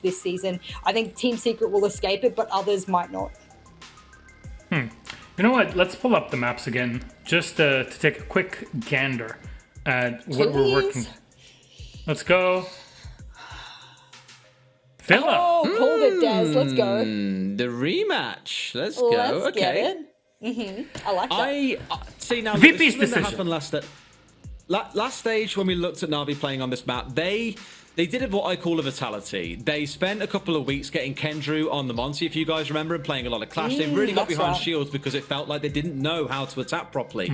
this season. I think Team Secret will escape it, but others might not. You know what? Let's pull up the maps again, just to take a quick gander at what we're working. Let's go. Villa. Oh, called it, Des. Let's go. The rematch. Let's go. Let's okay. get it. I like that. See now. VP's this decision. that happened last stage when we looked at Na'Vi playing on this map. They did what I call a vitality. They spent a couple of weeks getting Kendrew on the Monty, if you guys remember, and playing a lot of Clash. They really got behind Shields because it felt like they didn't know how to attack properly.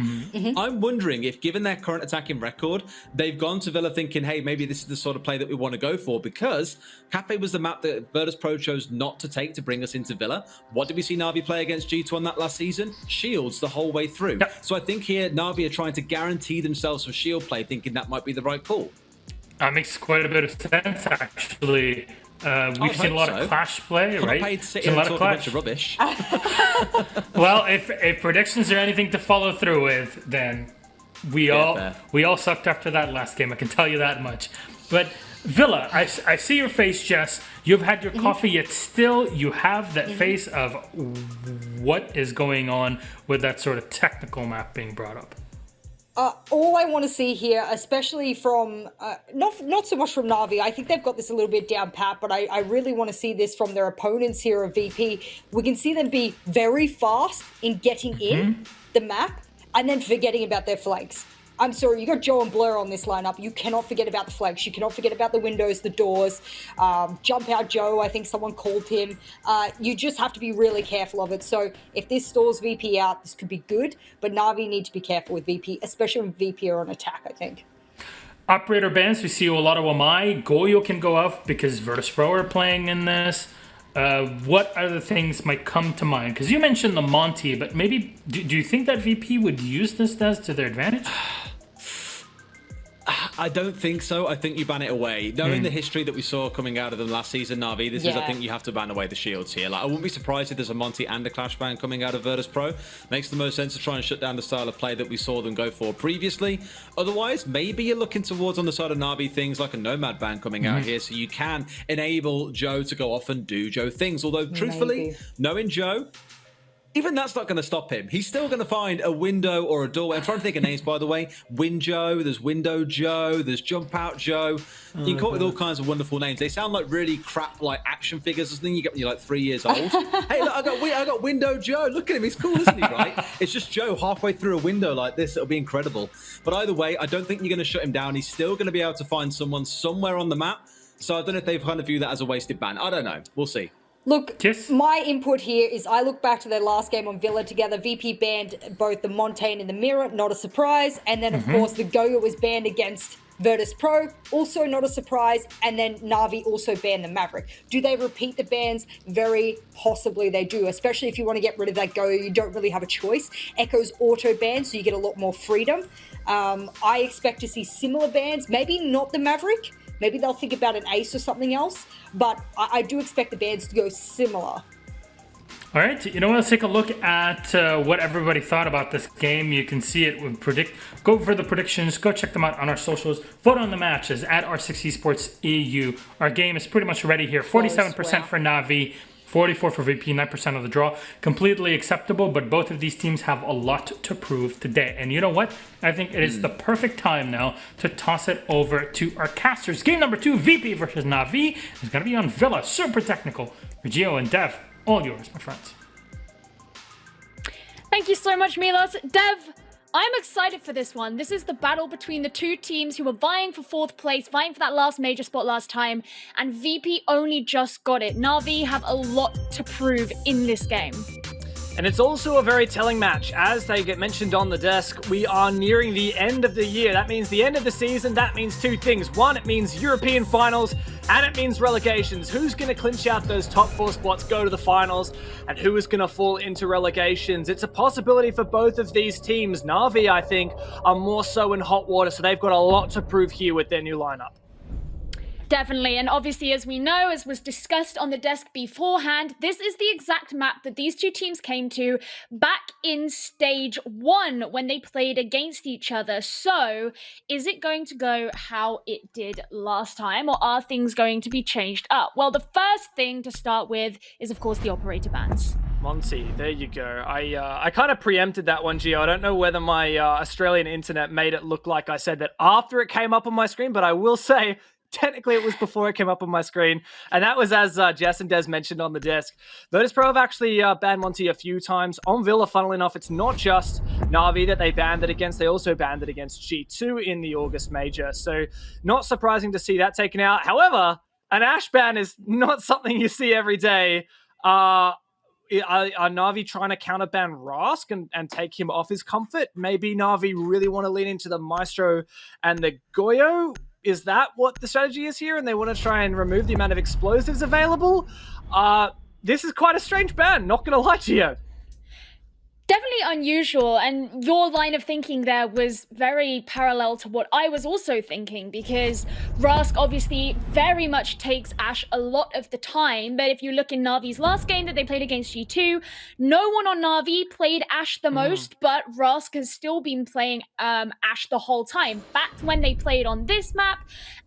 I'm wondering if, given their current attacking record, they've gone to Villa thinking, hey, maybe this is the sort of play that we want to go for, because Cafe was the map that Virtus.Pro chose not to take to bring us into Villa. What did we see Na'Vi play against G2 on that last season? Shields the whole way through. Yep. So I think here Na'Vi are trying to guarantee themselves some shield play, thinking that might be the right call. That makes quite a bit of sense, actually. We've seen a lot of Clash play, right? Paid to sit here and talk a bunch of rubbish. Well, if predictions are anything to follow through with, then we all sucked after that last game. I can tell you that much. But Villa, I see your face, Jess. You've had your coffee, yet still you have that face of what is going on with that sort of technical map being brought up. All I want to see here, especially from, not so much from Na'Vi, I think they've got this a little bit down pat, but I really want to see this from their opponents here of VP. We can see them be very fast in getting in the map and then forgetting about their flanks. I'm sorry, you got Joe and Blur on this lineup. You cannot forget about the flanks. You cannot forget about the windows, the doors. Jump out Joe, I think someone called him. You just have to be really careful of it. So if this stalls VP out, this could be good. But Na'Vi need to be careful with VP, especially when VP are on attack, I think. Operator bans, we see a lot of Wamai. Goyo can go off because Virtus.Pro are playing in this. What other things might come to mind? Because you mentioned the Monty, but maybe do you think that VP would use this to their advantage? I don't think so. I think you ban it away. Knowing the history that we saw coming out of them last season, Na'Vi, this is, I think you have to ban away the shields here. Like, I wouldn't be surprised if there's a Monty and a Clash ban coming out of Virtus.Pro. Makes the most sense to try and shut down the style of play that we saw them go for previously. Otherwise, maybe you're looking towards on the side of Na'Vi things like a Nomad ban coming out here, so you can enable Joe to go off and do Joe things. Although, truthfully, knowing Joe, even that's not going to stop him. He's still going to find a window or a doorway. I'm trying to think of names, by the way. Winjoe, there's Window Joe, there's Jump Out Joe. You can call it with all kinds of wonderful names. They sound like really crap, like action figures or something you get when you're like 3 years old. Hey, look, I got Window Joe. Look at him. He's cool, isn't he, right? It's just Joe halfway through a window like this. It'll be incredible. But either way, I don't think you're going to shut him down. He's still going to be able to find someone somewhere on the map. So I don't know if they've kind of viewed that as a wasted ban. I don't know. We'll see. Look, my input here is I look back to their last game on Villa together. VP banned both the Montaigne and the Mirror, not a surprise. And then, of course, the Goyo was banned against Virtus.Pro, also not a surprise. And then Na'Vi also banned the Maverick. Do they repeat the bans? Very possibly they do, especially if you want to get rid of that Goyo. You don't really have a choice. Echo's auto ban, so you get a lot more freedom. I expect to see similar bans, maybe not the Maverick. Maybe they'll think about an ace or something else, but I do expect the bans to go similar. All right, you know what? Let's take a look at what everybody thought about this game. You can see it with Go for the predictions. Go check them out on our socials. Vote on the matches at R6 Esports EU. Our game is pretty much ready here. 47% for Na'Vi. 44 for VP, 9% of the draw. Completely acceptable, but both of these teams have a lot to prove today. And you know what? I think it is the perfect time now to toss it over to our casters. Game number 2, VP versus Na'Vi, is going to be on Villa. Super technical. Regio and Dev, all yours, my friends. Thank you so much, Milos. Dev, I'm excited for this one. This is the battle between the two teams who were vying for 4th place, vying for that last major spot last time, and VP only just got it. Na'Vi have a lot to prove in this game. And it's also a very telling match. As they get mentioned on the desk, we are nearing the end of the year. That means the end of the season. That means two things. One, it means European finals, and it means relegations. Who's going to clinch out those top 4 spots, go to the finals, and who is going to fall into relegations? It's a possibility for both of these teams. Na'Vi, I think, are more so in hot water, so they've got a lot to prove here with their new lineup. Definitely, and obviously, as we know, as was discussed on the desk beforehand, this is the exact map that these two teams came to back in stage 1 when they played against each other. So, is it going to go how it did last time, or are things going to be changed up? Well, the first thing to start with is, of course, the operator bans. Monty, there you go. I kind of preempted that one, Gio. I don't know whether my Australian internet made it look like I said that after it came up on my screen, but I will say, technically, it was before it came up on my screen, and that was as Jess and Des mentioned on the desk. Virtus.Pro have actually banned Monty a few times. On Villa, funnily enough, it's not just Na'Vi that they banned it against. They also banned it against G2 in the August Major, so not surprising to see that taken out. However, an Ash ban is not something you see every day. Are Na'Vi trying to counterban Rask and take him off his comfort? Maybe Na'Vi really want to lean into the Maestro and the Goyo? Is that what the strategy is here? And they want to try and remove the amount of explosives available? This is quite a strange ban, not going to lie to you. Definitely unusual, and your line of thinking there was very parallel to what I was also thinking, because Rask obviously very much takes Ashe a lot of the time, but if you look in Na'Vi's last game that they played against G2, no one on Na'Vi played Ashe the most, but Rask has still been playing Ashe the whole time, back when they played on this map,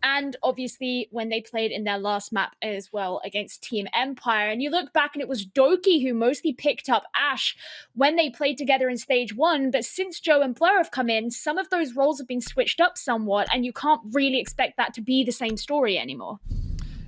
and obviously when they played in their last map as well against Team Empire. And you look back and it was Doki who mostly picked up Ashe when they played together in stage 1, but since Joe and Blur have come in, some of those roles have been switched up somewhat, and you can't really expect that to be the same story anymore.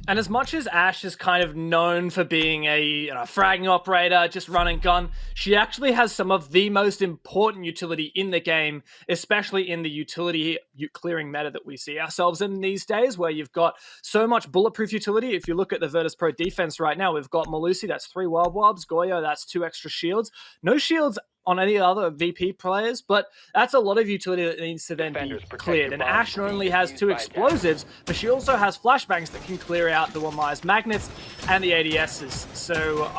And as much as Ashe is kind of known for being a fragging operator, just run and gun, she actually has some of the most important utility in the game, especially in the utility clearing meta that we see ourselves in these days, where you've got so much bulletproof utility. If you look at the Virtus.Pro defense right now, we've got Malusi, that's 3 wild wobs, Goyo, that's 2 extra shields. No shields on any other VP players, but that's a lot of utility that needs to then be cleared. And Ashe not only has 2 explosives, but she also has flashbangs that can clear out the Wamai's magnets and the ADSs. So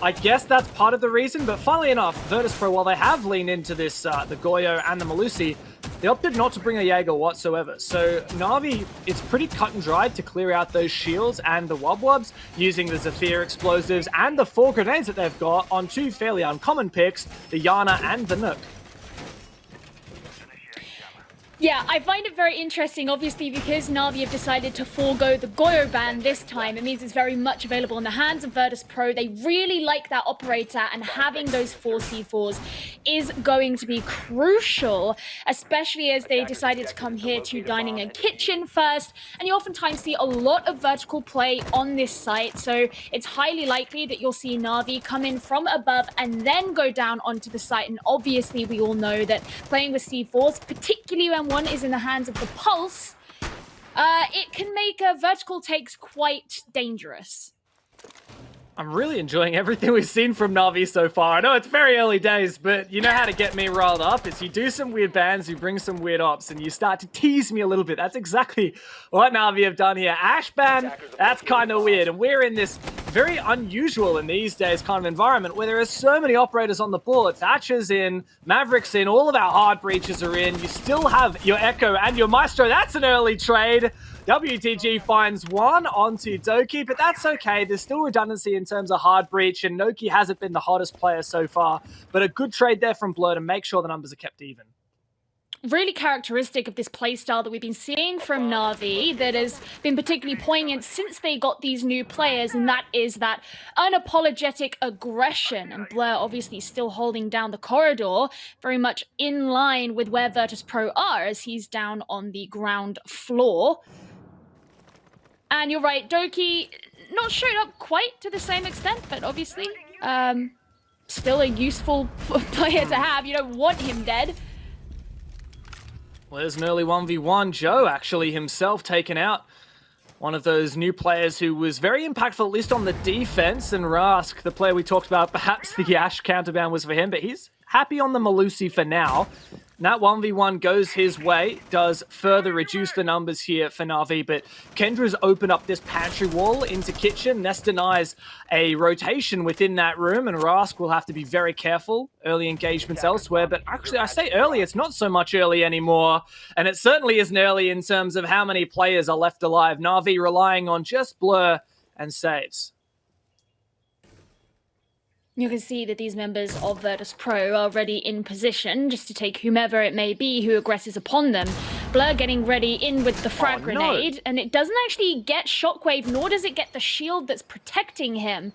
I guess that's part of the reason, but funnily enough, Virtus.Pro, while they have leaned into this, the Goyo and the Malusi, they opted not to bring a Jaeger whatsoever. So Na'Vi, it's pretty cut and dried to clear out those shields and the wobwobs using the Zephyr explosives and the 4 grenades that they've got on 2 fairly uncommon picks, the Yana and the Nook. Yeah, I find it very interesting, obviously, because Na'Vi have decided to forego the Goyo ban this time. It means it's very much available in the hands of Virtus.Pro. They really like that operator, and having those 4 C4s is going to be crucial, especially as they decided to come here to Dining and Kitchen first. And you oftentimes see a lot of vertical play on this site, so it's highly likely that you'll see Na'Vi come in from above and then go down onto the site. And obviously, we all know that playing with C4s, particularly when one is in the hands of the Pulse, it can make vertical takes quite dangerous. I'm really enjoying everything we've seen from Na'Vi so far. I know it's very early days, but you know how to get me riled up. It's you do some weird bans, you bring some weird ops, and you start to tease me a little bit. That's exactly what Na'Vi have done here. Ashe ban, that's kind of weird. And we're in this very unusual in these days kind of environment where there are so many operators on the board. Thatcher's in, Maverick's in, all of our hard breaches are in. You still have your Echo and your Maestro. That's an early trade. WTG finds 1 onto Doki, but that's okay. There's still redundancy in terms of hard breach, and Noki hasn't been the hottest player so far, but a good trade there from Blur to make sure the numbers are kept even. Really characteristic of this playstyle that we've been seeing from Na'Vi that has been particularly poignant since they got these new players, and that is that unapologetic aggression. And Blur obviously still holding down the corridor, very much in line with where Virtus.Pro are, as he's down on the ground floor. And you're right, Doki not showed up quite to the same extent, but obviously still a useful player to have. You don't want him dead. Well, there's an early 1v1. Joe actually himself taken out. One of those new players who was very impactful, at least on the defense. And Rask, the player we talked about, perhaps the Ashe counterban was for him, but he's happy on the Malusi for now. that 1v1 goes his way, does further reduce the numbers here for Na'Vi, but Kendra's opened up this pantry wall into kitchen. Nest denies a rotation within that room, and Rask will have to be very careful. Early engagements elsewhere, but actually I say early, it's not so much early anymore, and it certainly isn't early in terms of how many players are left alive. Na'Vi relying on just Blur and saves. You can see that these members of Virtus.Pro are already in position just to take whomever it may be who aggresses upon them. Blur getting ready in with the frag grenade, and it doesn't actually get Shockwave, nor does it get the shield that's protecting him.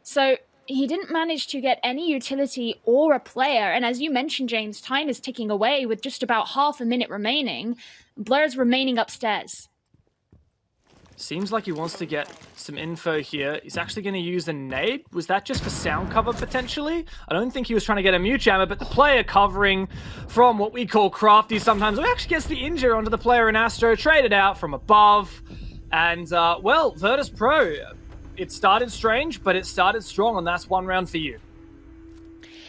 So he didn't manage to get any utility or a player, and as you mentioned, James, time is ticking away with just about half a minute remaining. Blur's remaining upstairs. Seems like he wants to get some info here. He's actually going to use a nade. Was that just for sound cover, potentially? I don't think he was trying to get a mute jammer, but the player covering from what we call crafty sometimes actually gets the injure onto the player in Astro, traded out from above. And, well, Virtus.Pro, it started strange, but it started strong, and that's one round for you.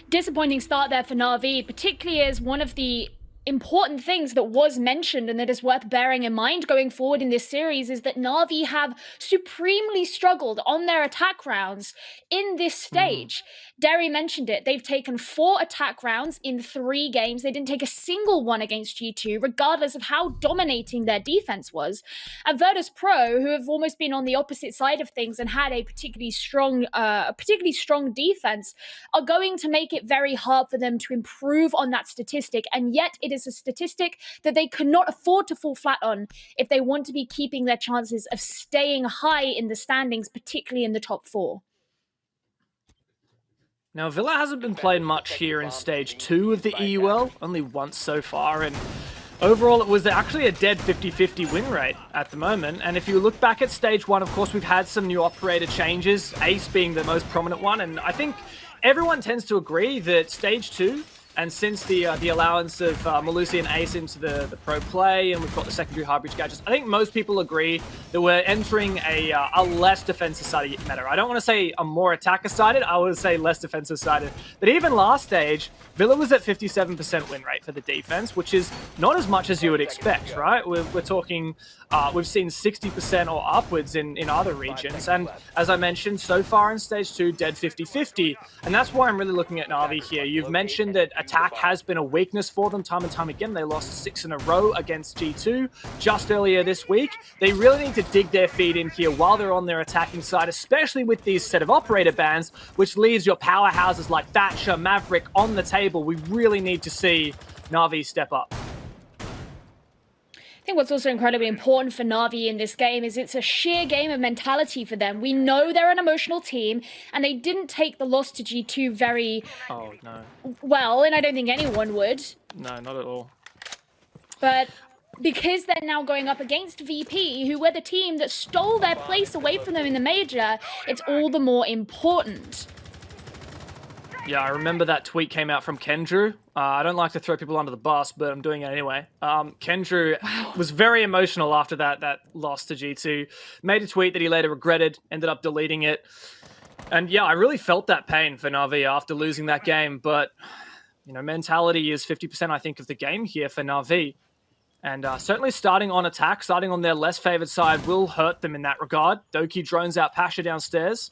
Disappointing start there for Na'Vi, particularly as one of the important things that was mentioned and that is worth bearing in mind going forward in this series is that Na'Vi have supremely struggled on their attack rounds in this stage. Derry mentioned it. They've taken 4 attack rounds in 3 games. They didn't take a single one against G2, regardless of how dominating their defense was. And Virtus.Pro, who have almost been on the opposite side of things and had a particularly strong defense, are going to make it very hard for them to improve on that statistic. And yet it is a statistic that they could not afford to fall flat on if they want to be keeping their chances of staying high in the standings, particularly in the top 4. Now, Villa hasn't been played much here in Stage 2 of the EUL, only once so far, and overall it was actually a dead 50-50 win rate at the moment. And if you look back at Stage 1, of course, we've had some new operator changes, Ace being the most prominent one, and I think everyone tends to agree that Stage 2, and since the allowance of Malusi and Ace into the pro play, and we've got the secondary hybrid gadgets, I think most people agree that we're entering a less defensive-sided meta. I don't want to say a more attacker-sided, I would say less defensive-sided. But even last stage, Villa was at 57% win rate for the defense, which is not as much as you would expect, right? We're talking, we've seen 60% or upwards in other regions. And as I mentioned, so far in Stage 2, dead 50-50. And that's why I'm really looking at Na'Vi here. You've mentioned that attack has been a weakness for them time and time again. They lost 6 in a row against G2 just earlier this week. They really need to dig their feet in here while they're on their attacking side, especially with these set of operator bans, which leaves your powerhouses like Thatcher, Maverick on the table. We really need to see Na'Vi step up. I think what's also incredibly important for Na'Vi in this game is it's a sheer game of mentality for them. We know they're an emotional team, and they didn't take the loss to G2 very well, and I don't think anyone would. No, not at all. But because they're now going up against VP, who were the team that stole their place away from them in the major, it's all the more important. Yeah, I remember that tweet came out from Kendrew. I don't like to throw people under the bus, but I'm doing it anyway. Kendrew was very emotional after that loss to G2. Made a tweet that he later regretted, ended up deleting it. And yeah, I really felt that pain for Na'Vi after losing that game. But, you know, mentality is 50%, I think, of the game here for Na'Vi. And certainly starting on attack, starting on their less favored side will hurt them in that regard. Doki drones out Pasha downstairs.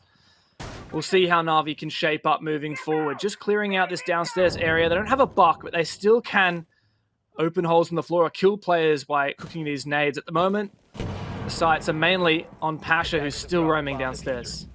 We'll see how Na'Vi can shape up moving forward. Just clearing out this downstairs area. They don't have a buck, but they still can open holes in the floor or kill players by cooking these nades. At the moment, the sights are mainly on Pasha, who's still roaming downstairs.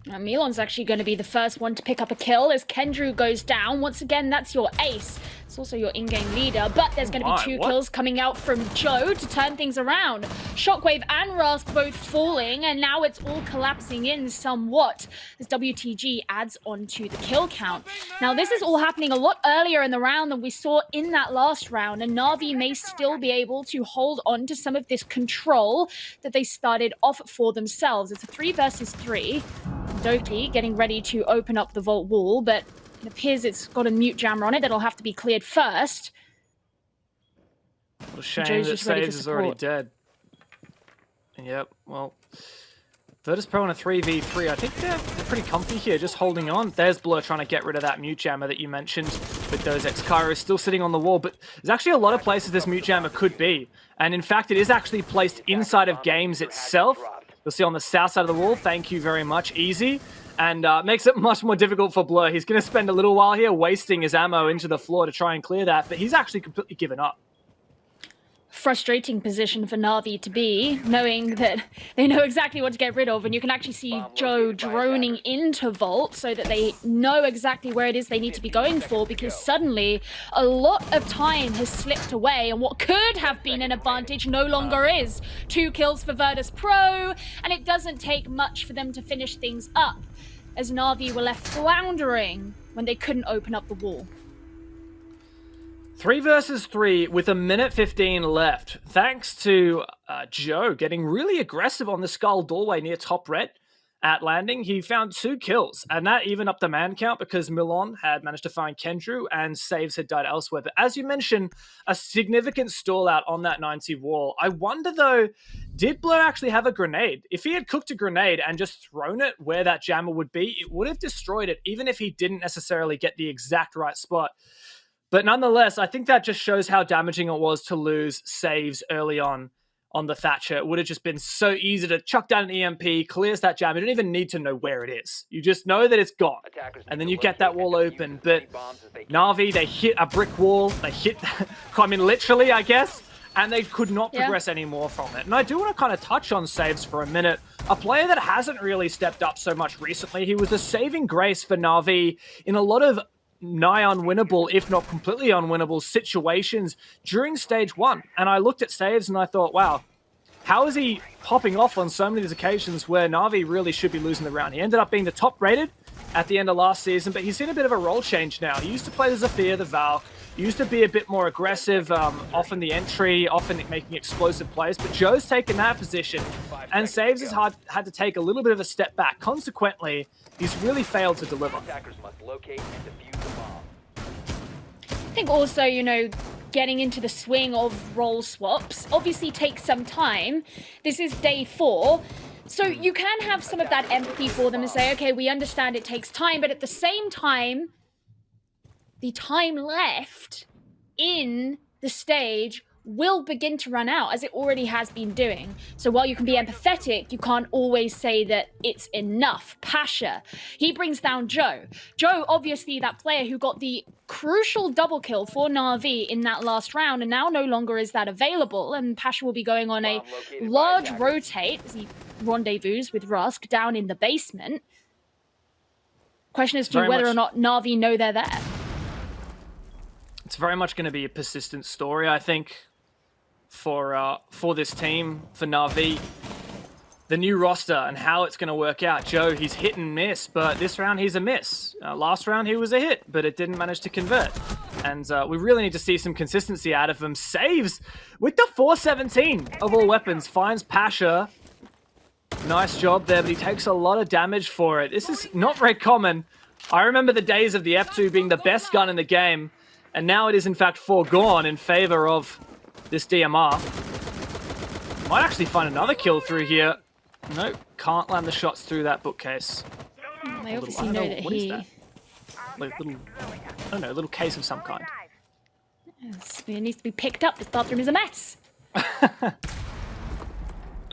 Now, Milan's actually going to be the first one to pick up a kill as Kendrew goes down. Once again, that's your ace. It's also your in-game leader, but there's going to be 2 kills coming out from Joe to turn things around. Shockwave and Rask both falling, and now it's all collapsing in somewhat as WTG adds on to the kill count. Now, this is all happening a lot earlier in the round than we saw in that last round, and Na'Vi may still be able to hold on to some of this control that they started off for themselves. It's a 3 versus 3. Doki getting ready to open up the vault wall, but it appears it's got a mute jammer on it that'll have to be cleared first. What a shame that Saves is already dead. Yep, well, Virtus.Pro in a 3v3. I think they're pretty comfy here, just holding on. There's Blur trying to get rid of that mute jammer that you mentioned. But Dozek's Kyra is still sitting on the wall, but there's actually a lot of places this mute jammer could be. And in fact, it is actually placed inside of games itself. You'll see on the south side of the wall, thank you very much, easy. And makes it much more difficult for Blur. He's going to spend a little while here wasting his ammo into the floor to try and clear that, but he's actually completely given up. Frustrating position for Na'Vi to be, knowing that they know exactly what to get rid of, and you can actually see Joe droning into Vault so that they know exactly where it is they need to be going for, because suddenly a lot of time has slipped away, and what could have been an advantage no longer is. 2 kills for Virtus.Pro, and it doesn't take much for them to finish things up, as Na'Vi were left floundering when they couldn't open up the wall. 3 versus 3 with 1:15 left. Thanks to Joe getting really aggressive on the skull doorway near top red at landing. He found 2 kills, and that even up the man count because Milon had managed to find Kendrew and Saves had died elsewhere. But as you mentioned, a significant stall out on that 90 wall. I wonder though, did Blur actually have a grenade? If he had cooked a grenade and just thrown it where that jammer would be, it would have destroyed it, even if he didn't necessarily get the exact right spot. But nonetheless, I think that just shows how damaging it was to lose Saves early on the Thatcher. It would have just been so easy to chuck down an EMP, clears that jam. You don't even need to know where it is. You just know that it's gone. And then you get that wall open. But Na'Vi, they hit a brick wall. They hit, I mean, literally, I guess. And they could not progress any more from it. And I do want to kind of touch on Saves for a minute. A player that hasn't really stepped up so much recently. He was a saving grace for Na'Vi in a lot of nigh unwinnable, if not completely unwinnable situations during stage 1. And I looked at Saves and I thought, wow, how is he popping off on so many of these occasions where Na'Vi really should be losing the round? He ended up being the top rated at the end of last season, but he's seen a bit of a role change now. He used to play the Zafir, the Val, used to be a bit more aggressive, often the entry, often making explosive plays, but Joe's taken that position, and Saves has had to take a little bit of a step back. Consequently, he's really failed to deliver. I think also, you know, getting into the swing of role swaps obviously takes some time. This is day 4. So you can have some of that empathy for them and say, okay, we understand it takes time, but at the same time, the time left in the stage will begin to run out, as it already has been doing. So while you can be empathetic, you can't always say that it's enough. Pasha, he brings down Joe. Joe, obviously that player who got the crucial double kill for Na'Vi in that last round, and now no longer is that available, and Pasha will be going on a large rotate as he rendezvous with Rusk down in the basement. Question is to whether or not Na'Vi know they're there. It's very much going to be a persistent story, I think, for this team, for Na'Vi. The new roster and how it's going to work out. Joe, he's hit and miss, but this round he's a miss. Last round he was a hit, but it didn't manage to convert. And we really need to see some consistency out of him. Saves with the 417 of all weapons. Finds Pasha. Nice job there, but he takes a lot of damage for it. This is not very common. I remember the days of the F2 being the best gun in the game, and now it is in fact foregone in favor of this DMR. Might actually find another kill through here. Nope, can't land the shots through that bookcase. They obviously know that he... Like little, I don't know, a little case of some kind. It needs to be picked up. This bathroom is a mess.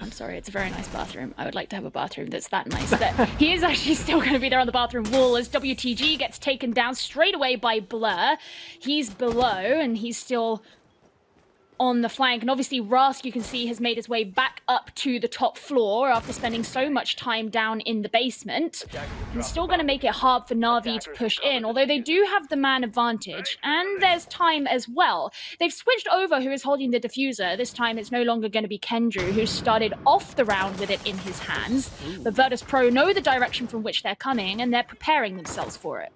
I'm sorry, it's a very nice bathroom. I would like to have a bathroom that's that nice. But he is actually still going to be there on the bathroom wall as WTG gets taken down straight away by Blur. He's below and he's still on the flank. And obviously Rask, you can see, has made his way back up to the top floor after spending so much time down in the basement. And still going to make it hard for Na'Vi to push in, although they do have the man advantage. And there's time as well. They've switched over who is holding the diffuser. This time it's no longer going to be Kendrew, who started off the round with it in his hands. But Virtus.Pro know the direction from which they're coming, and they're preparing themselves for it.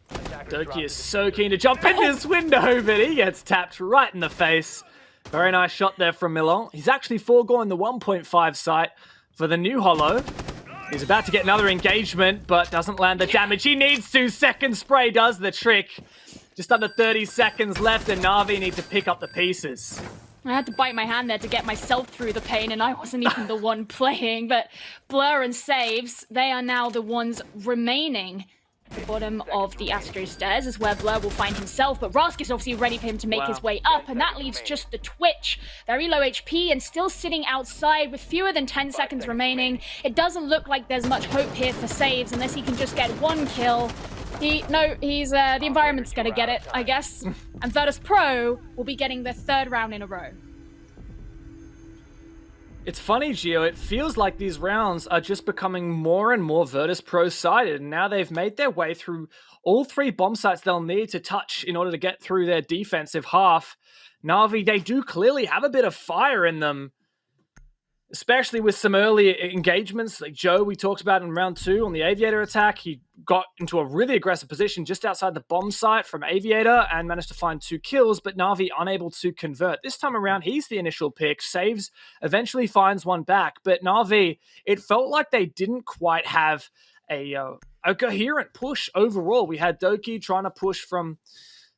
Doki is so keen to jump in this window, but he gets tapped right in the face. Very nice shot there from Milon. He's actually foregoing the 1.5 sight for the new Hollow. He's about to get another engagement, but doesn't land the damage he needs to. Second spray does the trick. Just under 30 seconds left, and Na'Vi need to pick up the pieces. I had to bite my hand there to get myself through the pain, and I wasn't even the one playing. But Blur and Saves, they are now the ones remaining The bottom of the Astro stairs is where Blur will find himself, but Rask is obviously ready for him to make his way up, and that leaves just the Twitch. Very low HP and still sitting outside with fewer than 10 seconds remaining. It doesn't look like there's much hope here for saves unless he can just get one kill. The environment's gonna get it, I guess. And Virtus.Pro will be getting their 3rd round in a row. It's funny, Gio, it feels like these rounds are just becoming more and more Virtus.Pro sided, and now they've made their way through all 3 bomb sites they'll need to touch in order to get through their defensive half. Na'Vi, they do clearly have a bit of fire in them, especially with some early engagements. Like Joe, we talked about in round 2 on the Aviator attack. He got into a really aggressive position just outside the bomb site from Aviator and managed to find 2 kills, but Na'Vi unable to convert. This time around, he's the initial pick. Saves, eventually finds one back, but Na'Vi, it felt like they didn't quite have a coherent push overall. We had Doki trying to push from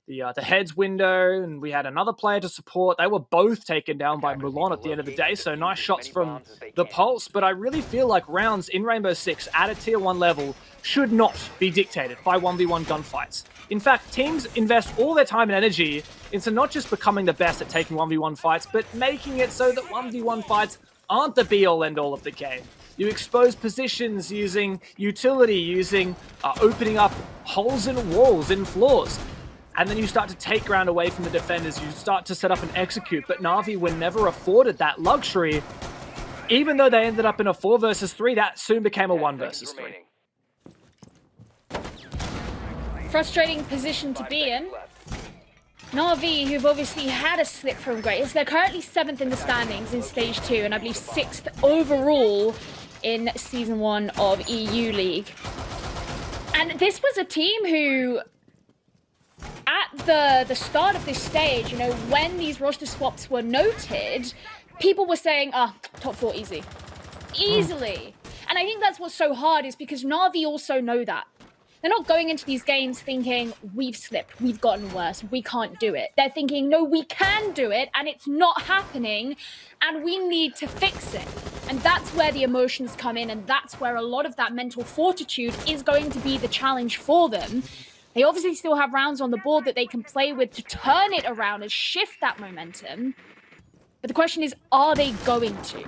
the heads window, and we had another player to support. They were both taken down by Mulan at the end of the day, so nice shots from the Pulse, but I really feel like rounds in Rainbow Six at a tier 1 level should not be dictated by 1v1 gunfights. In fact, teams invest all their time and energy into not just becoming the best at taking 1v1 fights, but making it so that 1v1 fights aren't the be-all end-all of the game. You expose positions using utility, using opening up holes in walls, in floors. And then you start to take ground away from the defenders. You start to set up and execute. But Na'Vi were never afforded that luxury. Even though they ended up in a 4 versus 3, that soon became a 1 versus 3. Frustrating position to be in. Na'Vi, who've obviously had a slip from greatness, they're currently 7th in the standings in Stage 2, and I believe 6th overall in Season 1 of EU League. And this was a team who, at the start of this stage, you know, when these roster swaps were noted, people were saying, top 4 easy. Easily. And I think that's what's so hard, is because Na'Vi also know that. They're not going into these games thinking, we've slipped, we've gotten worse, we can't do it. They're thinking, no, we can do it, and it's not happening, and we need to fix it. And that's where the emotions come in, and that's where a lot of that mental fortitude is going to be the challenge for them. They obviously still have rounds on the board that they can play with to turn it around and shift that momentum. But the question is, are they going to?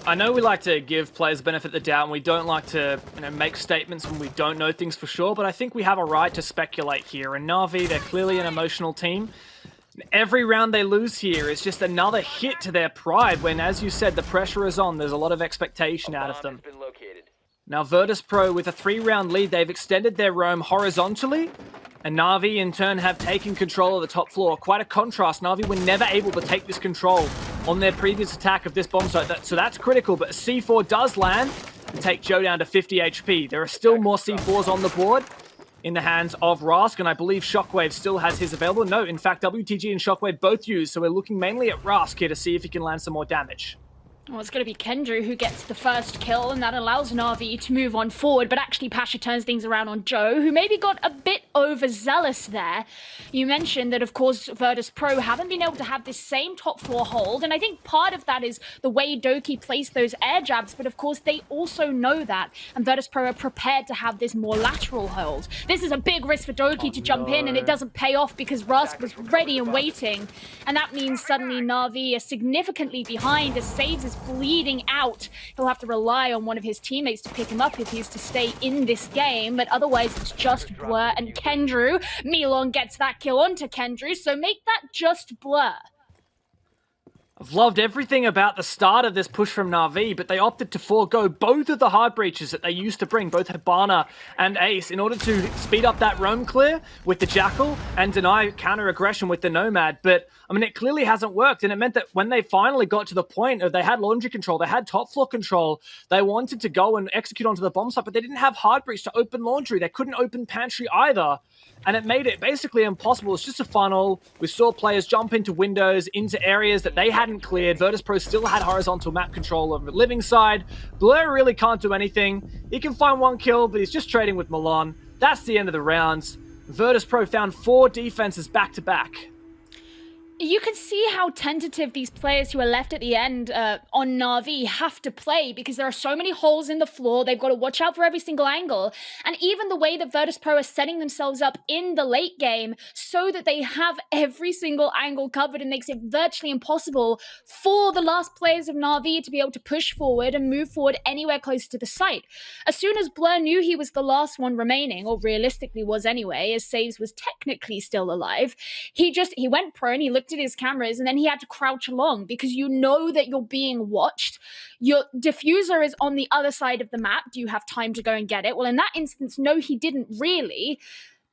I know we like to give players the benefit of the doubt, and we don't like to make statements when we don't know things for sure, but I think we have a right to speculate here. And Na'Vi, they're clearly an emotional team. Every round they lose here is just another hit to their pride when, as you said, the pressure is on. There's a lot of expectation out of them. Now Virtus.Pro, with a 3-round lead, they've extended their roam horizontally, and Na'Vi in turn have taken control of the top floor. Quite a contrast. Na'Vi were never able to take this control on their previous attack of this bomb site, so that's critical, but a C4 does land and take Joe down to 50 HP. There are still more C4s on the board in the hands of Rask, and I believe Shockwave still has his available. No, in fact, WTG and Shockwave both used, so we're looking mainly at Rask here to see if he can land some more damage. Well, it's going to be Kendrew who gets the first kill, and that allows Na'Vi to move on forward. But actually, Pasha turns things around on Joe, who maybe got a bit overzealous there. You mentioned that, of course, Virtus.Pro haven't been able to have this same top floor hold, and I think part of that is the way Doki placed those air jabs, but of course, they also know that, and Virtus.Pro are prepared to have this more lateral hold. This is a big risk for Doki to jump in, and it doesn't pay off because Rask was ready and waiting, and that means suddenly Na'Vi are significantly behind as Saves is bleeding out. He'll have to rely on one of his teammates to pick him up if he's to stay in this game, but otherwise it's just Blur and Kendrew. Milon gets that kill onto Kendrew, so make that just Blur. I've loved everything about the start of this push from Na'Vi, but they opted to forego both of the hard breaches that they used to bring, both Hibana and Ace, in order to speed up that roam clear with the Jackal and deny counter-aggression with the Nomad. But, I mean, it clearly hasn't worked, and it meant that when they finally got to the point of they had laundry control, they had top floor control, they wanted to go and execute onto the bomb site, but they didn't have hard breach to open laundry. They couldn't open pantry either. And it made it basically impossible. It's just a funnel. We saw players jump into windows, into areas that they hadn't cleared. Virtus.Pro still had horizontal map control over the living side. Blur really can't do anything. He can find one kill, but he's just trading with Milan. That's the end of the rounds. Virtus.Pro found 4 defenses back-to-back. You can see how tentative these players who are left at the end on Na'Vi have to play, because there are so many holes in the floor. They've got to watch out for every single angle. And even the way that Virtus.Pro are setting themselves up in the late game so that they have every single angle covered, and makes it virtually impossible for the last players of Na'Vi to be able to push forward and move forward anywhere close to the site. As soon as Blur knew he was the last one remaining, or realistically was anyway, as Saves was technically still alive, he went prone, he looked at his cameras, and then he had to crouch along, because you know that you're being watched. Your diffuser is on the other side of the map. Do you have time to go and get it? Well, in that instance, no, he didn't really.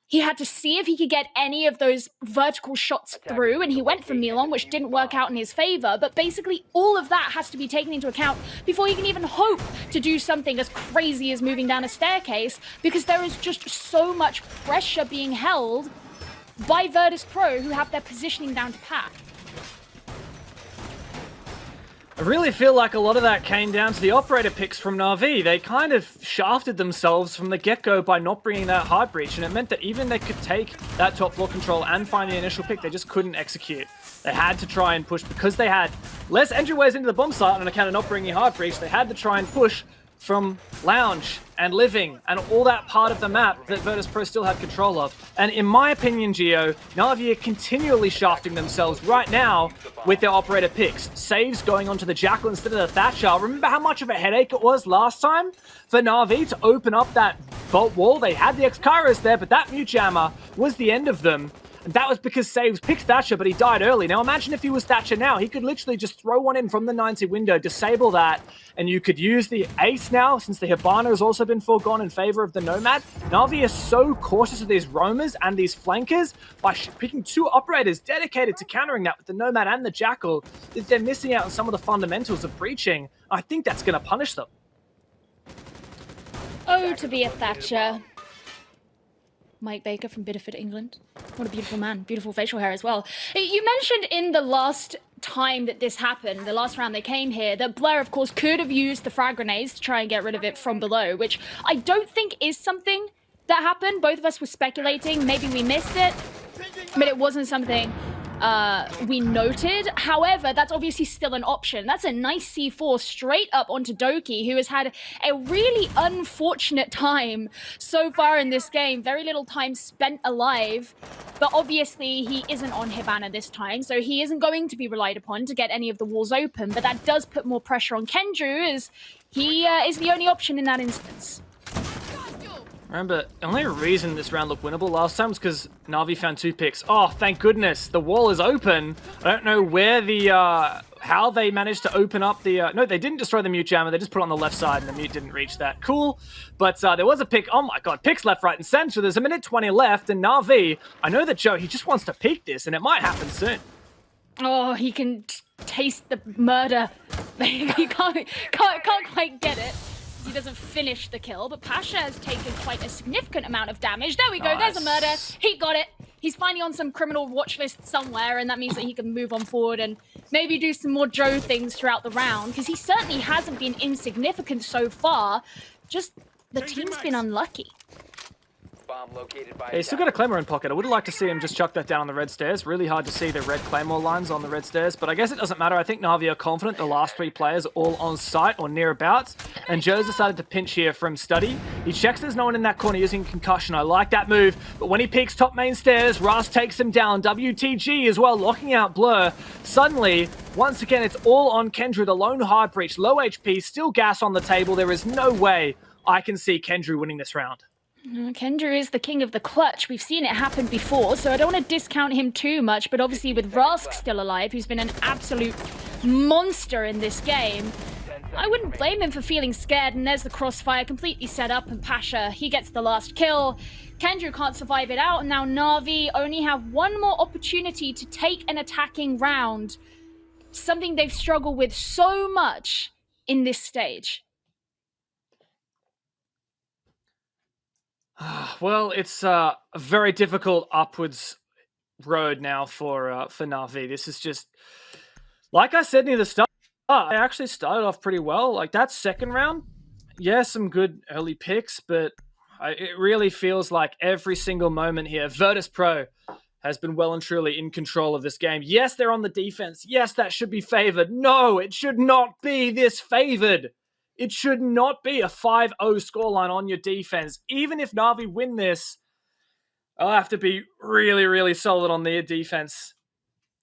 He had to see if he could get any of those vertical shots through, and he went for Milan, which didn't work out in his favor. But basically, all of that has to be taken into account before he can even hope to do something as crazy as moving down a staircase, because there is just so much pressure being held by Virtus.Pro, who have their positioning down to pat. I really feel like a lot of that came down to the operator picks from Na'Vi. They kind of shafted themselves from the get-go by not bringing that hard breach, and it meant that even they could take that top floor control and find the initial pick, they just couldn't execute. They had to try and push, because they had less entryways into the bomb site on account of not bringing hard breach. They had to try and push from lounge and living and all that part of the map that Virtus.Pro still had control of. And in my opinion, Gio, Na'Vi are continually shafting themselves right now with their operator picks. Saves going onto the Jackal instead of the Thatcher. Remember how much of a headache it was last time for Na'Vi to open up that vault wall? They had the X-Kairos there, but that mute jammer was the end of them. And that was because Saves picked Thatcher, but he died early. Now imagine if he was Thatcher now. He could literally just throw one in from the 90 window, disable that, and you could use the Ace now, since the Hibana has also been foregone in favor of the Nomad. Na'Vi are so cautious of these roamers and these flankers by picking two operators dedicated to countering that with the Nomad and the Jackal, that they're missing out on some of the fundamentals of breaching. I think that's going to punish them. Oh, to be a Thatcher. Mike Baker from Bideford, England. What a beautiful man. Beautiful facial hair as well. You mentioned in the last time that this happened, the last round they came here, that Blur, of course, could have used the frag grenades to try and get rid of it from below, which I don't think is something that happened. Both of us were speculating. Maybe we missed it, but it wasn't something we noted. However, that's obviously still an option. That's a nice C4 straight up onto Doki, who has had a really unfortunate time so far in this game. Very little time spent alive, but obviously he isn't on Hibana this time, so he isn't going to be relied upon to get any of the walls open, but that does put more pressure on Kendrew, as he is the only option in that instance. Remember, the only reason this round looked winnable last time was because Na'Vi found two picks. Oh, thank goodness. The wall is open. I don't know where the, how they managed to open up the, no, they didn't destroy the mute jammer. They just put it on the left side and the mute didn't reach that. Cool. But there was a pick. Oh my God, picks left, right, and center. There's a minute 20 left, and Na'Vi, I know that Joe, he just wants to peek this, and it might happen soon. Oh, he can taste the murder. He can't quite get it. He doesn't finish the kill, but Pasha has taken quite a significant amount of damage. There we go, Nice. There's a murder. He got it. He's finally on some criminal watch list somewhere, and that means that he can move on forward and maybe do some more Joe things throughout the round, because he certainly hasn't been insignificant so far. Just the team's been unlucky. He's still got a Claymore in pocket. I would have liked to see him just chuck that down on the red stairs. Really hard to see the red Claymore lines on the red stairs, but I guess it doesn't matter. I think Na'Vi are confident the last three players are all on site or nearabouts, and Joe's decided to pinch here from Study. He checks there's no one in that corner using concussion. I like that move, but when he peeks top main stairs, Ras takes him down. WTG as well, locking out Blur. Suddenly, once again, it's all on Kendrew, the lone hard breach, low HP, still gas on the table. There is no way I can see Kendrew winning this round. Kendrew is the king of the clutch. We've seen it happen before, so I don't want to discount him too much, but obviously with Rask still alive, who's been an absolute monster in this game, I wouldn't blame him for feeling scared, and there's the crossfire completely set up, and Pasha, he gets the last kill. Kendrew can't survive it out, and now Na'Vi only have one more opportunity to take an attacking round, something they've struggled with so much in this stage. Well, it's a very difficult upwards road now for Na'Vi. This is just, like I said near the start, I actually started off pretty well. Like that second round, yeah, some good early picks, but it really feels like every single moment here, Virtus.Pro, has been well and truly in control of this game. Yes, they're on the defense. Yes, that should be favored. No, it should not be this favored. It should not be a 5-0 scoreline on your defense. Even if Na'Vi win this, I'll have to be really, really solid on their defense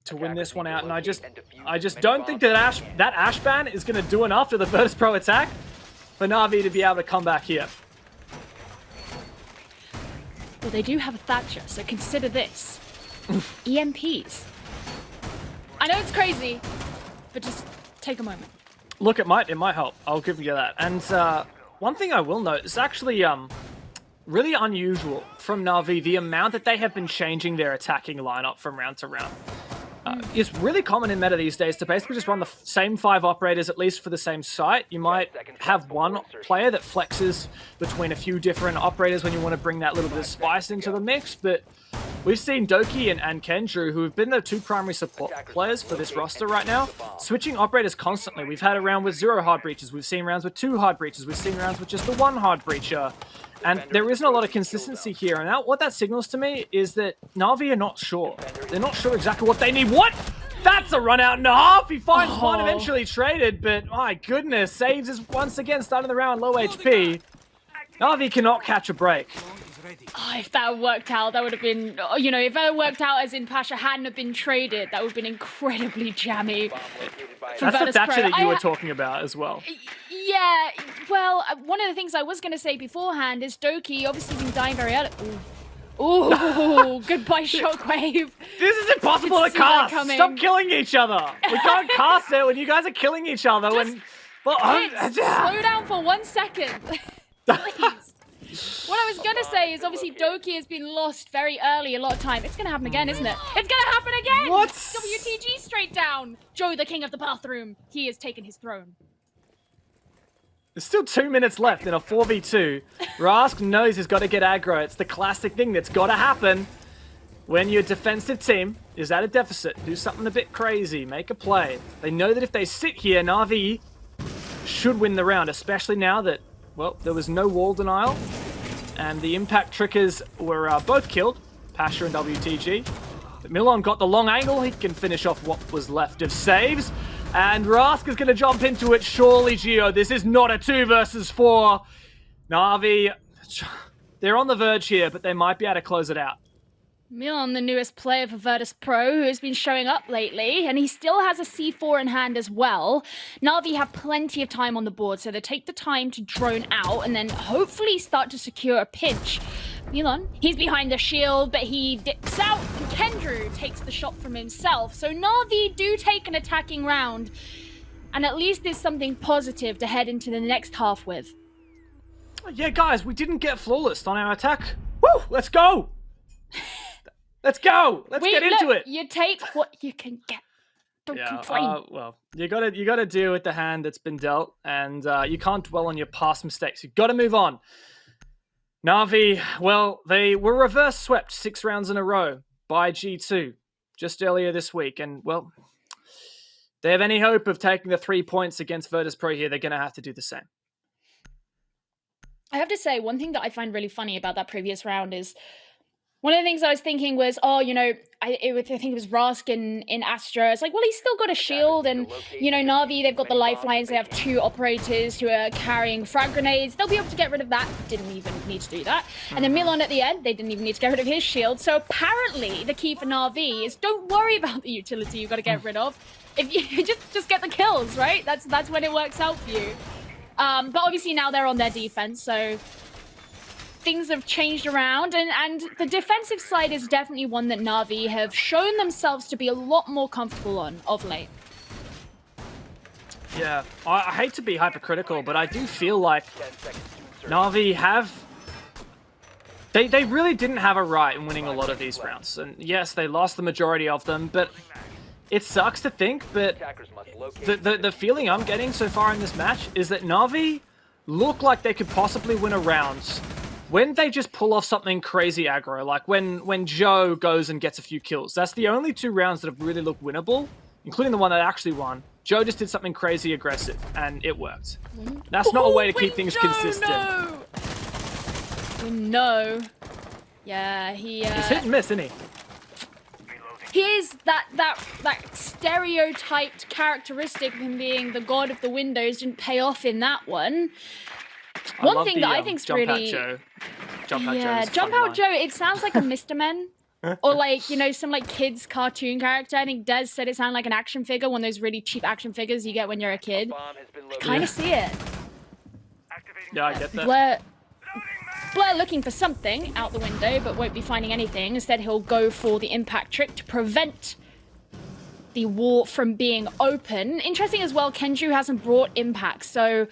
to win this one out. And I just don't think that Ash ban is going to do enough to the Virtus.Pro attack for Na'Vi to be able to come back here. Well, they do have a Thatcher, so consider this. EMPs. I know it's crazy, but just take a moment. Look, it might help. I'll give you that. And one thing I will note is actually really unusual from Na'Vi, the amount that they have been changing their attacking lineup from round to round. It's really common in meta these days to basically just run the same 5 operators, at least for the same site. You might have one player that flexes between a few different operators when you want to bring that little bit of spice into the mix, but we've seen Doki and Kendrew, who have been the 2 primary support players for this roster right now, switching operators constantly. We've had a round with 0 hard breaches, we've seen rounds with 2 hard breaches, we've seen rounds with just the 1 hard breacher. And there isn't a lot of consistency here. And what that signals to me is that Na'Vi are not sure. They're not sure exactly what they need. What? That's a run out and a half. He finds one, eventually traded, but my goodness, Saves is once again starting the round low HP. Na'Vi cannot catch a break. Oh, if that worked out, that would have been, you know, if that worked out as in Pasha hadn't have been traded, that would have been incredibly jammy. That's the Thatcher that you were talking about as well. Yeah, well, one of the things I was going to say beforehand is Doki obviously been dying very early. Ooh, goodbye Shockwave. This is impossible to cast. Stop killing each other. We can't cast it when you guys are killing each other. Slow down for 1 second. Please. What I was going to say is obviously Doki has been lost very early a lot of time. It's going to happen again, isn't it? It's going to happen again! What? WTG straight down. Joe, the king of the bathroom. He has taken his throne. There's still 2 minutes left in a 4v2. Rask knows he's got to get aggro. It's the classic thing that's got to happen when your defensive team is at a deficit. Do something a bit crazy. Make a play. They know that if they sit here, Na'Vi should win the round, especially now that, well, there was no wall denial. And the impact trickers were both killed, Pasha and WTG. But Milon got the long angle. He can finish off what was left of Saves. And Rask is going to jump into it. Surely, Gio, this is not a 2 versus 4. Na'Vi, they're on the verge here, but they might be able to close it out. Milon, the newest player for Virtus.Pro, who has been showing up lately, and he still has a C4 in hand as well. Na'Vi have plenty of time on the board, so they take the time to drone out and then hopefully start to secure a pinch. Milon, he's behind the shield, but he dips out, and Kendrew takes the shot from himself. So Na'Vi do take an attacking round, and at least there's something positive to head into the next half with. Yeah, guys, we didn't get flawless on our attack. Woo! Let's go! Let's go! Let's get into it! You take what you can get. Don't complain. Well, you gotta deal with the hand that's been dealt, and you can't dwell on your past mistakes. You've got to move on. Na'Vi, well, they were reverse swept 6 rounds in a row by G2 just earlier this week, and well, if they have any hope of taking the 3 points against Virtus.Pro here, they're gonna have to do the same. I have to say, one thing that I find really funny about that previous round is one of the things I was thinking was, oh, you know, I think it was Rask in Astra. It's like, well, he's still got a shield, and, you know, Na'Vi, they've got the lifelines. They have 2 operators who are carrying frag grenades. They'll be able to get rid of that. Didn't even need to do that. And then Milon at the end, they didn't even need to get rid of his shield. So apparently, the key for Na'Vi is don't worry about the utility you've got to get rid of. If you just get the kills, right? That's when it works out for you. But obviously now they're on their defense, so things have changed around, and the defensive side is definitely one that Na'Vi have shown themselves to be a lot more comfortable on of late. Yeah, I hate to be hypercritical, but I do feel like Na'Vi have... They really didn't have a right in winning a lot of these rounds. And yes, they lost the majority of them, but it sucks to think, but the feeling I'm getting so far in this match is that Na'Vi look like they could possibly win a round when they just pull off something crazy aggro, like when Joe goes and gets a few kills. That's the only 2 rounds that have really looked winnable, including the one that actually won. Joe just did something crazy aggressive, and it worked. That's not a way to keep things consistent. No. Yeah, he's hit and miss, isn't he? here's that stereotyped characteristic of him being the god of the windows didn't pay off in that one. One thing that I think's really Jump Out yeah, Joe. Jump Out Joe. It sounds like a Mr. Men. Or like, you know, some like kids cartoon character. I think Des said it sounded like an action figure, one of those really cheap action figures you get when you're a kid. I kind of see it. Yeah, I get that. Blur looking for something out the window, but won't be finding anything. Instead, he'll go for the impact trick to prevent the wall from being open. Interesting as well, Kenju hasn't brought impact, so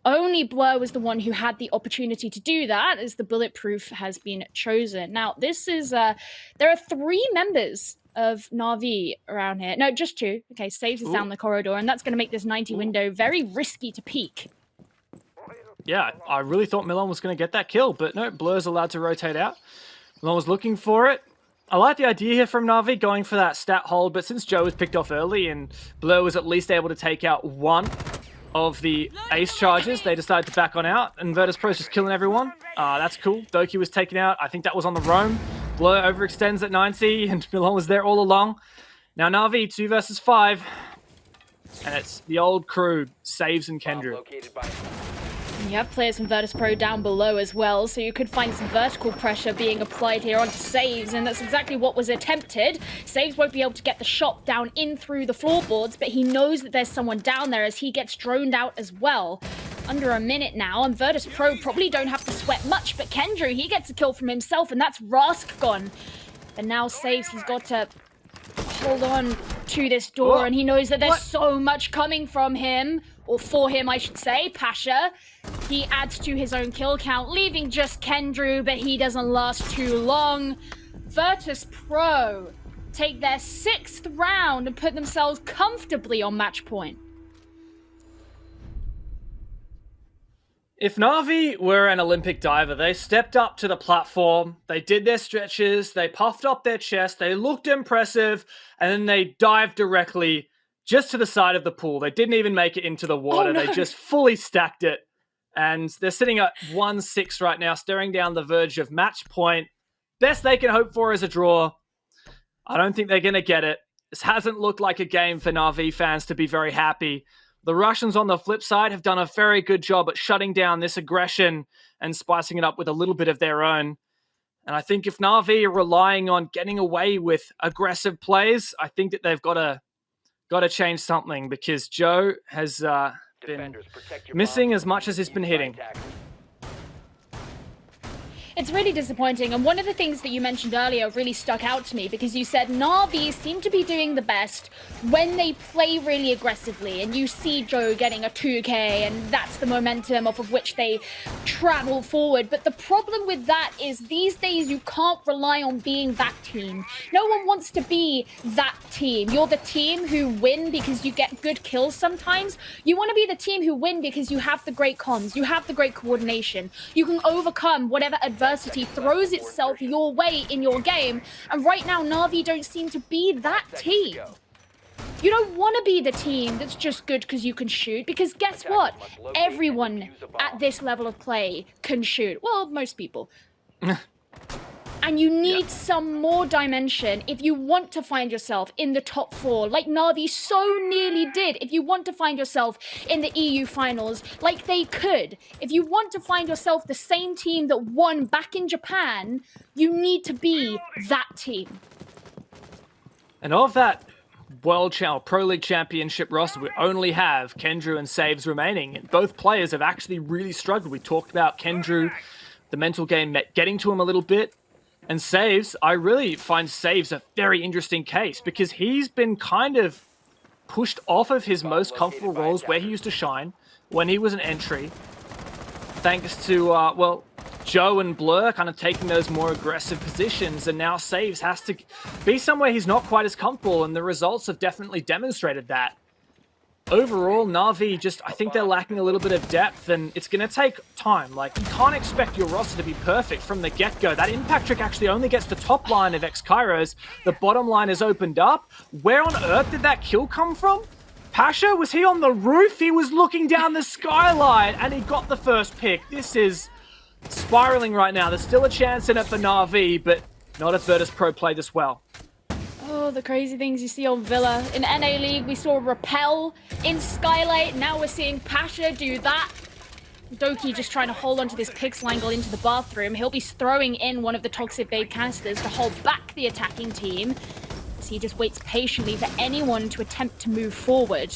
only Blur was the one who had the opportunity to do that, as the bulletproof has been chosen. Now, this is, there are 3 members of Na'Vi around here. No, just 2. Okay, Saves is down the corridor, and that's going to make this 90 window very risky to peek. Yeah, I really thought Milan was going to get that kill, but no, Blur's allowed to rotate out. Milan was looking for it. I like the idea here from Na'Vi going for that stat hold, but since Joe was picked off early and Blur was at least able to take out one of the ace charges, they decided to back on out, and Virtus.Pro's just killing everyone. That's cool. Doki was taken out. I think that was on the roam. Blur overextends at 90, and Milan was there all along. Now Na'Vi, 2 versus 5. And it's the old crew, Saves and Kendrew. You have players from Virtus.Pro down below as well, so you could find some vertical pressure being applied here onto Saves, and that's exactly what was attempted. Saves won't be able to get the shot down in through the floorboards, but he knows that there's someone down there as he gets droned out as well. Under a minute now, and Virtus.Pro probably don't have to sweat much, but Kendrew, he gets a kill from himself, and that's Rask gone. But now Saves, he's got to hold on to this door, and he knows that there's so much coming from him. Or for him, I should say, Pasha. He adds to his own kill count, leaving just Kendrew, but he doesn't last too long. Virtus.Pro take their 6th round and put themselves comfortably on match point. If Na'Vi were an Olympic diver, they stepped up to the platform, they did their stretches, they puffed up their chest, they looked impressive, and then they dived directly just to the side of the pool. They didn't even make it into the water. Oh, no. They just fully stacked it. And they're sitting at 1-6 right now, staring down the verge of match point. Best they can hope for is a draw. I don't think they're going to get it. This hasn't looked like a game for Na'Vi fans to be very happy. The Russians on the flip side have done a very good job at shutting down this aggression and spicing it up with a little bit of their own. And I think if Na'Vi are relying on getting away with aggressive plays, I think that they've got to change something, because Joe has been missing as much as he's been hitting. It's really disappointing, and one of the things that you mentioned earlier really stuck out to me, because you said Na'Vi seem to be doing the best when they play really aggressively, and you see Joe getting a 2k, and that's the momentum off of which they travel forward. But the problem with that is these days you can't rely on being that team. No one wants to be that team. You're the team who win because you get good kills sometimes. You want to be the team who win because you have the great comms, you have the great coordination, you can overcome whatever adversity throws itself your way in your game. And right now, Na'Vi don't seem to be that team. You don't want to be the team that's just good because you can shoot, because guess what? Everyone at this level of play can shoot. Well, most people. And you need some more dimension if you want to find yourself in the top 4, like Na'Vi so nearly did. If you want to find yourself in the EU finals, like they could. If you want to find yourself the same team that won back in Japan, you need to be that team. And of that World Pro League Championship roster, we only have Kendrew and Saves remaining. And both players have actually really struggled. We talked about Kendrew, the mental game getting to him a little bit. And Saves, I really find Saves a very interesting case, because he's been kind of pushed off of his most comfortable roles where he used to shine when he was an entry, thanks to, Joe and Blur kind of taking those more aggressive positions, and now Saves has to be somewhere he's not quite as comfortable, and the results have definitely demonstrated that. Overall, Na'Vi I think they're lacking a little bit of depth, and it's going to take time. Like, you can't expect your roster to be perfect from the get-go. That impact trick actually only gets the top line of X-Kairos. The bottom line is opened up. Where on earth did that kill come from? Pasha, was he on the roof? He was looking down the skyline, and he got the first pick. This is spiraling right now. There's still a chance in it for Na'Vi, but not if Virtus.Pro play this well. Oh, the crazy things you see on Villa. In NA League, we saw Repel in Skylight. Now we're seeing Pasha do that. Doki just trying to hold onto this pixel angle into the bathroom. He'll be throwing in one of the Toxic Babe canisters to hold back the attacking team. So he just waits patiently for anyone to attempt to move forward.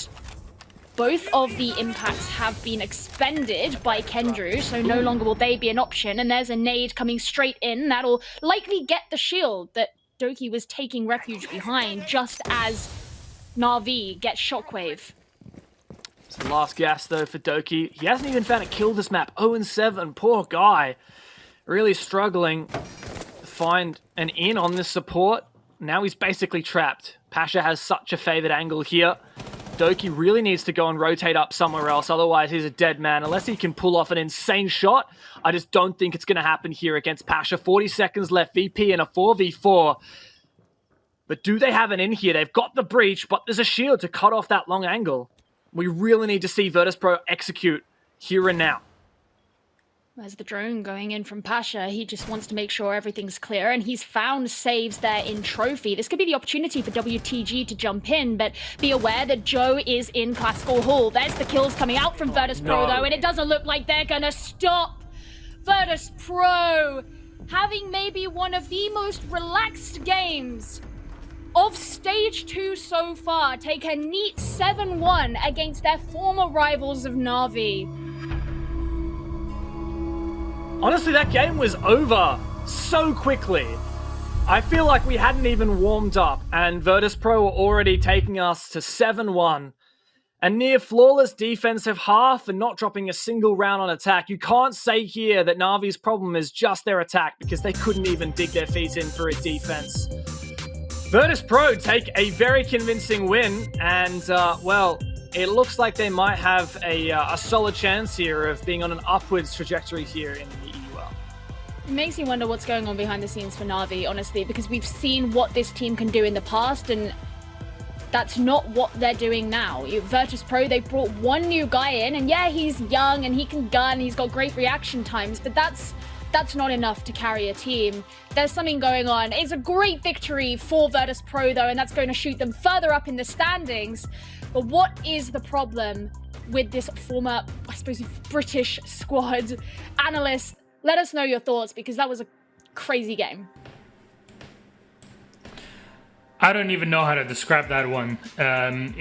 Both of the impacts have been expended by Kendrew, so no longer will they be an option. And there's a nade coming straight in. That'll likely get the shield that Doki was taking refuge behind, just as Na'Vi gets Shockwave. It's the last gas, though, for Doki. He hasn't even found a kill this map. 0-7, poor guy. Really struggling to find an in on this support. Now he's basically trapped. Pasha has such a favored angle here. Doki really needs to go and rotate up somewhere else, otherwise he's a dead man. Unless he can pull off an insane shot, I just don't think it's going to happen here against Pasha. 40 seconds left, VP in a 4v4. But do they have an in here? They've got the breach, but there's a shield to cut off that long angle. We really need to see Virtus.Pro execute here and now. There's the drone going in from Pasha. He just wants to make sure everything's clear, and he's found saves there in Trophy. This could be the opportunity for WTG to jump in, but be aware that Joe is in Classical Hall. There's the kills coming out from Virtus.Pro, though, and it doesn't look like they're gonna stop. Virtus.Pro having maybe one of the most relaxed games of Stage 2 so far, take a neat 7-1 against their former rivals of Na'Vi. Honestly, that game was over so quickly. I feel like we hadn't even warmed up, and Virtus.Pro were already taking us to 7-1. A near flawless defensive half and not dropping a single round on attack. You can't say here that Na'Vi's problem is just their attack, because they couldn't even dig their feet in for a defense. Virtus.Pro take a very convincing win, and, well, it looks like they might have a solid chance here of being on an upwards trajectory here in the EUL. It makes me wonder what's going on behind the scenes for Na'Vi, honestly, because we've seen what this team can do in the past, and that's not what they're doing now. Virtus.Pro, they've brought one new guy in, and yeah, he's young and he can gun, he's got great reaction times, but that's not enough to carry a team. There's something going on. It's a great victory for Virtus.Pro, though, and that's going to shoot them further up in the standings. But what is the problem with this former, I suppose, British squad? Analysts, let us know your thoughts, because that was a crazy game. I don't even know how to describe that one.